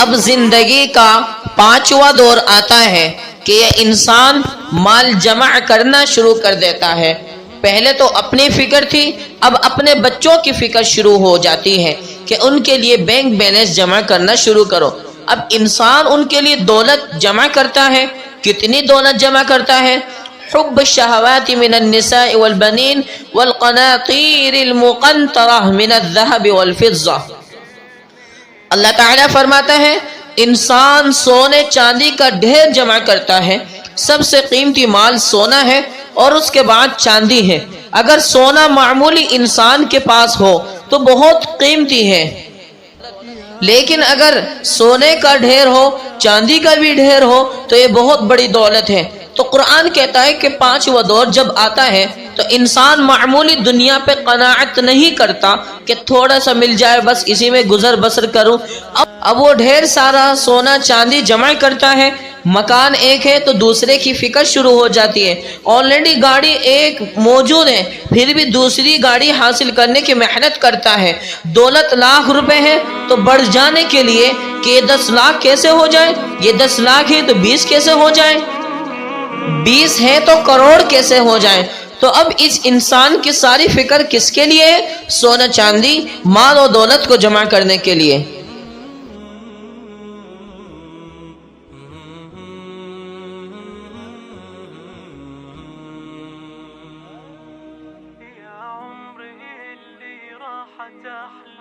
اب زندگی کا پانچواں دور آتا ہے کہ یہ انسان مال جمع کرنا شروع کر دیتا ہے. پہلے تو اپنی فکر تھی، اب اپنے بچوں کی فکر شروع ہو جاتی ہے کہ ان کے لیے بینک بیلنس جمع کرنا شروع کرو. اب انسان ان کے لیے دولت جمع کرتا ہے. کتنی دولت جمع کرتا ہے؟ حب الشہوات من النساء والبنین والقناطیر المقنطرہ من الذہب والفضہ. اللہ تعالیٰ فرماتا ہے انسان سونے چاندی کا ڈھیر جمع کرتا ہے. سب سے قیمتی مال سونا ہے اور اس کے بعد چاندی ہے. اگر سونا معمولی انسان کے پاس ہو تو بہت قیمتی ہے، لیکن اگر سونے کا ڈھیر ہو، چاندی کا بھی ڈھیر ہو تو یہ بہت بڑی دولت ہے. تو قرآن کہتا ہے کہ پانچواں دور جب آتا ہے تو انسان معمولی دنیا پہ قناعت نہیں کرتا کہ تھوڑا سا مل جائے بس اسی میں گزر بسر کروں. اب وہ ڈھیر سارا سونا چاندی جمع کرتا ہے. مکان ایک ہے تو دوسرے کی فکر شروع ہو جاتی ہے. آلریڈی گاڑی ایک موجود ہے پھر بھی دوسری گاڑی حاصل کرنے کی محنت کرتا ہے. دولت لاکھ روپے ہے تو بڑھ جانے کے لیے کہ یہ 10 لاکھ کیسے ہو جائے، یہ 10 لاکھ ہے تو 20 کیسے ہو جائے، 20 ہے تو کروڑ کیسے ہو جائے. تو اب اس انسان کی ساری فکر کس کے لیے ہے؟ سونا چاندی، مال و دولت کو جمع کرنے کے لیے. يا عمري اللي راح تحلى